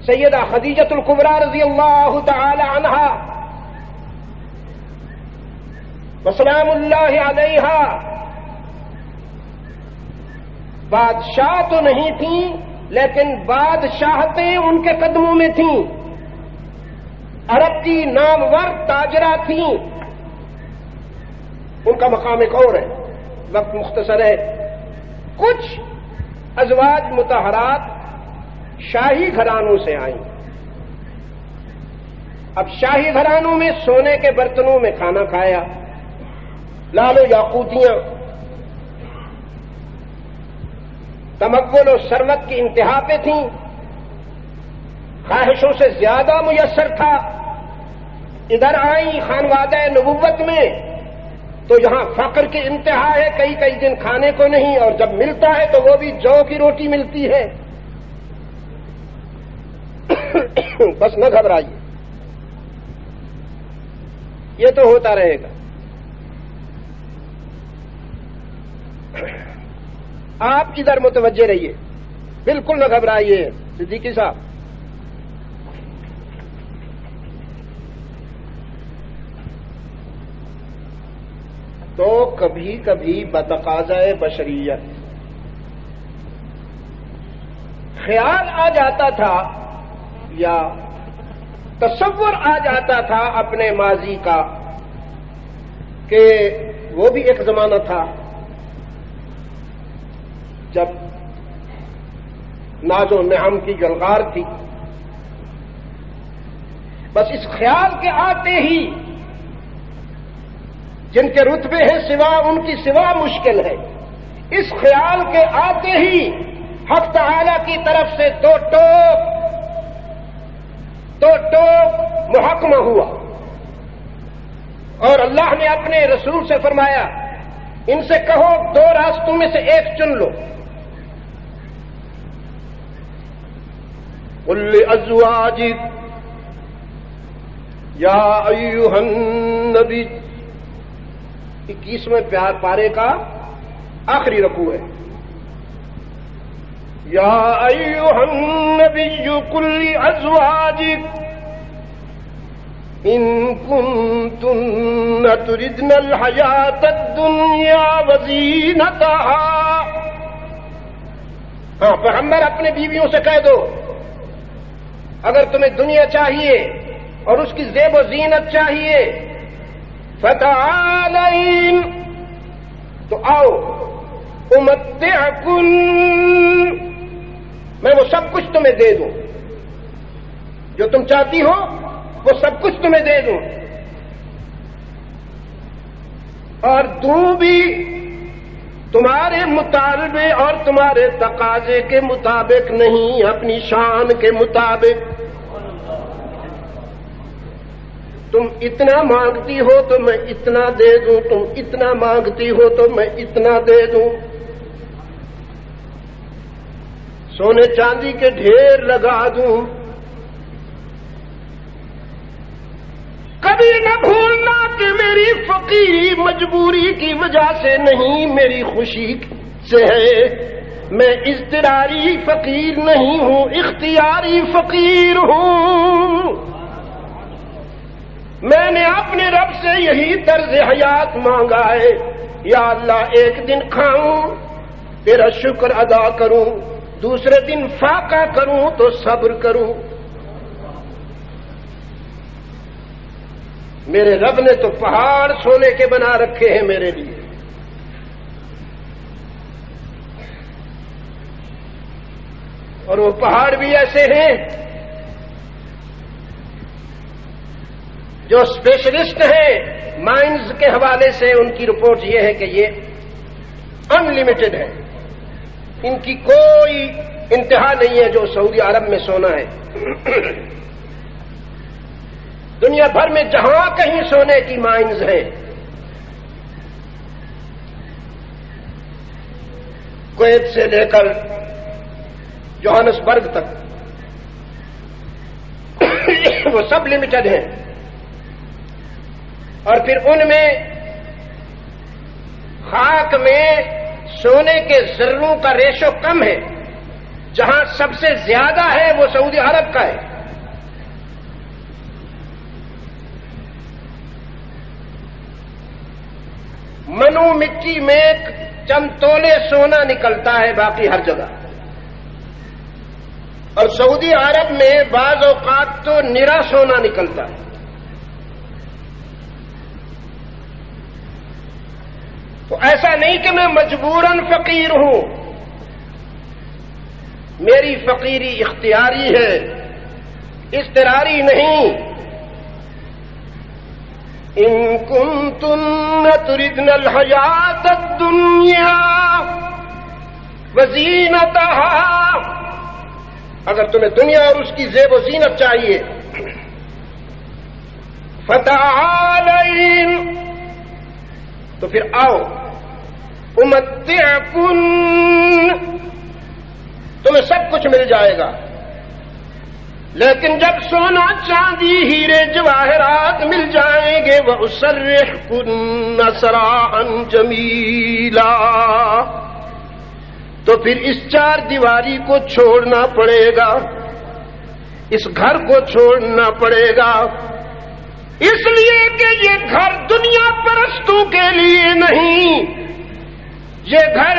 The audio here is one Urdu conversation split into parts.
سیدہ خدیجۃ الکبریٰ رضی اللہ تعالی عنہا وسلام اللہ علیہا بادشاہ تو نہیں تھیں لیکن بادشاہتیں ان کے قدموں میں تھیں. عرب کی نامور تاجرہ تھیں. ان کا مقام ایک اور ہے. وقت مختصر ہے. کچھ ازواج مطہرات شاہی گھرانوں سے آئیں. اب شاہی گھرانوں میں سونے کے برتنوں میں کھانا کھایا. لال و یاقوتیاں، تمول و ثروت کی انتہا پہ تھیں. خواہشوں سے زیادہ میسر تھا. ادھر آئیں خانوادہ نبوت میں تو یہاں فقر کی انتہا ہے. کئی کئی دن کھانے کو نہیں، اور جب ملتا ہے تو وہ بھی جو کی روٹی ملتی ہے. بس نہ گھبرائیے، یہ تو ہوتا رہے گا. آپ ادھر متوجہ رہیے، بالکل نہ گھبرائیے. صدیقی صاحب، تو کبھی کبھی بتقاضۂ بشریت خیال آ جاتا تھا یا تصور آ جاتا تھا اپنے ماضی کا کہ وہ بھی ایک زمانہ تھا جب ناز و نعم کی جلغار تھی. بس اس خیال کے آتے ہی جن کے رتبے ہیں سوا ان کی سوا مشکل ہے، اس خیال کے آتے ہی حق تعالی کی طرف سے دو ٹوک محکمہ ہوا. اور اللہ نے اپنے رسول سے فرمایا ان سے کہو دو راستوں میں سے ایک چن لو. قل لأزواجک یا ایھا النبی، 21ویں پارے کا آخری رکوع ہے. یا ایھا النبی قل لأزواجک ان کنتن تردن الحیاۃ الدنیا وزینتہا. ہاں، پیغمبر اپنے بیویوں سے کہہ دو اگر تمہیں دنیا چاہیے اور اس کی زیب و زینت چاہیے فتعالین، تو آؤ امتعکن، میں وہ سب کچھ تمہیں دے دوں جو تم چاہتی ہو، وہ سب کچھ تمہیں دے دوں. اور دوں بھی تمہارے مطالبے اور تمہارے تقاضے کے مطابق نہیں، اپنی شان کے مطابق. تم اتنا مانگتی ہو تو میں اتنا دے دوں، تم اتنا مانگتی ہو تو میں اتنا دے دوں. سونے چاندی کے ڈھیر لگا دوں. کبھی نہ بھولنا کہ میری فقیری مجبوری کی وجہ سے نہیں، میری خوشی سے ہے. میں اضطراری فقیر نہیں ہوں، اختیاری فقیر ہوں. میں نے اپنے رب سے یہی طرز حیات مانگا ہے، یا اللہ ایک دن کھاؤں تیرا شکر ادا کروں، دوسرے دن فاقہ کروں تو صبر کروں. میرے رب نے تو پہاڑ سونے کے بنا رکھے ہیں میرے لیے. اور وہ پہاڑ بھی ایسے ہیں جو اسپیشلسٹ ہیں مائنز کے حوالے سے، ان کی رپورٹ یہ ہے کہ یہ ان لمیٹڈ ہے، ان کی کوئی انتہا نہیں ہے جو سعودی عرب میں سونا ہے. دنیا بھر میں جہاں کہیں سونے کی مائنز ہیں. کویت سے لے کر جوہانسبرگ تک وہ سب لمیٹڈ ہیں. اور پھر ان میں خاک میں سونے کے ذروں کا ریشو کم ہے. جہاں سب سے زیادہ ہے وہ سعودی عرب کا ہے. منو مٹی میں چند تولے سونا نکلتا ہے، باقی ہر جگہ. اور سعودی عرب میں بعض اوقات تو نرا سونا نکلتا ہے. تو ایسا نہیں کہ میں مجبوراً فقیر ہوں، میری فقیری اختیاری ہے، اضطراری نہیں. ان کنتن تردن الحیات الدنیا وزینتها، اگر تمہیں دنیا اور اس کی زیب و زینت چاہیے، فتعالین، تو پھر آؤ، امتعکن، تمہیں سب کچھ مل جائے گا. لیکن جب سونا چاندی ہیرے جواہرات مل جائیں گے، وَأُسَرِّحْكُنَّ سَرَاحًا جَمِيلًا، تو پھر اس چار دیواری کو چھوڑنا پڑے گا، اس گھر کو چھوڑنا پڑے گا. اس لیے کہ یہ گھر دنیا پرستوں کے لیے نہیں، یہ گھر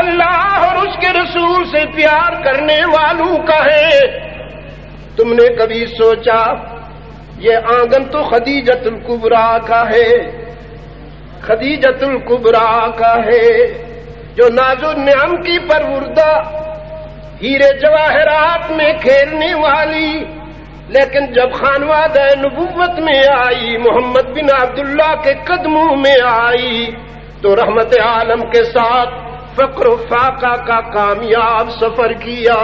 اللہ اور اس کے رسول سے پیار کرنے والوں کا ہے. تم نے کبھی سوچا یہ آنگن تو خدیجۃ الکبریٰ کا ہے، خدیجۃ الکبریٰ کا ہے، جو ناز و نعم کی پروردہ، ہیرے جواہرات میں کھیلنے والی. لیکن جب خانوادہ نبوت میں آئی، محمد بن عبداللہ کے قدموں میں آئی، تو رحمت عالم کے ساتھ فقر و فاقہ کا کامیاب سفر کیا.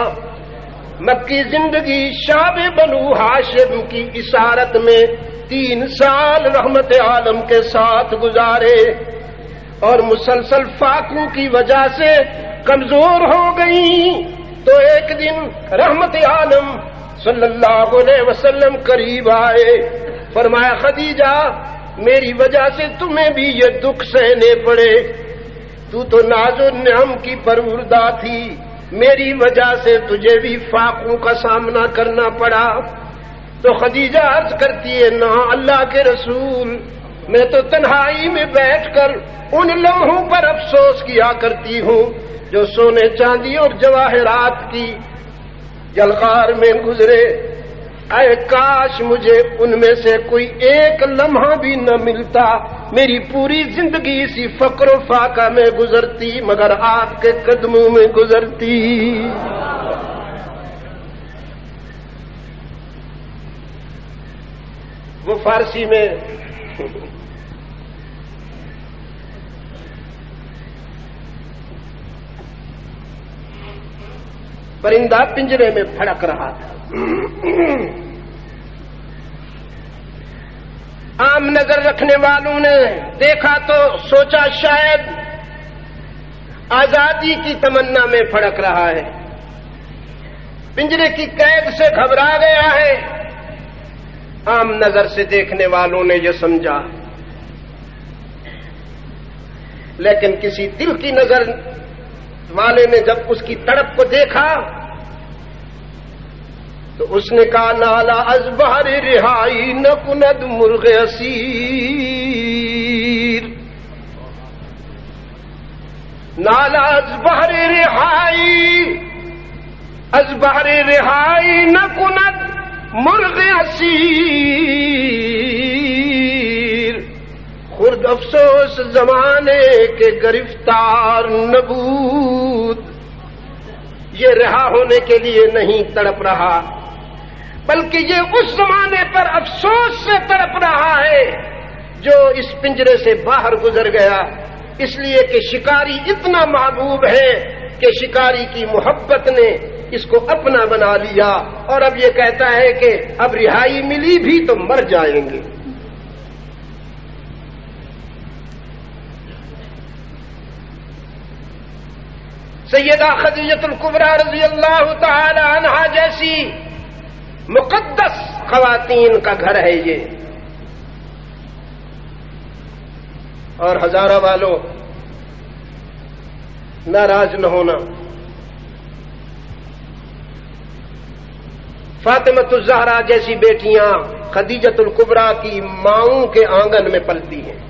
مکی زندگی شعب بنو ہاشم کی اسارت میں 3 سال رحمت عالم کے ساتھ گزارے، اور مسلسل فاقوں کی وجہ سے کمزور ہو گئی. تو ایک دن رحمت عالم صلی اللہ علیہ وسلم قریب آئے، فرمایا خدیجہ میری وجہ سے تمہیں بھی یہ دکھ سہنے پڑے، تو ناز و نعم کی پروردہ تھی، میری وجہ سے تجھے بھی فاقوں کا سامنا کرنا پڑا. تو خدیجہ عرض کرتی ہے، نہ اللہ کے رسول، میں تو تنہائی میں بیٹھ کر ان لمحوں پر افسوس کیا کرتی ہوں جو سونے چاندی اور جواہرات کی جلغار میں گزرے. اے کاش مجھے ان میں سے کوئی ایک لمحہ بھی نہ ملتا، میری پوری زندگی اسی فقر و فاقہ میں گزرتی، مگر آپ کے قدموں میں گزرتی. وہ فارسی میں پرندہ پنجرے میں پھڑک رہا تھا. عام نظر رکھنے والوں نے دیکھا تو سوچا شاید آزادی کی تمنا میں پھڑک رہا ہے، پنجرے کی قید سے گھبرا گیا ہے. عام نظر سے دیکھنے والوں نے یہ سمجھا، لیکن کسی دل کی نظر والے نے جب اس کی تڑپ کو دیکھا تو اس نے کہا، نالا از بہر رہائی نہ کند مرغ اسیر، نالا از بہر رہائی، از بہر رہائی نہ کند مرغ اسیر. خرد افسوس زمانے کے گرفتار نبود، یہ رہا ہونے کے لیے نہیں تڑپ رہا، بلکہ یہ اس زمانے پر افسوس سے تڑپ رہا ہے جو اس پنجرے سے باہر گزر گیا. اس لیے کہ شکاری اتنا محبوب ہے کہ شکاری کی محبت نے اس کو اپنا بنا لیا، اور اب یہ کہتا ہے کہ اب رہائی ملی بھی تو مر جائیں گے. سیدہ خدیجۃ الکبریٰ رضی اللہ تعالی عنہا جیسی مقدس خواتین کا گھر ہے یہ. اور ہزارہ والوں، ناراض نہ ہونا، فاطمۃ الزہرا جیسی بیٹیاں خدیجۃ الکبریٰ کی ماؤں کے آنگن میں پلتی ہیں.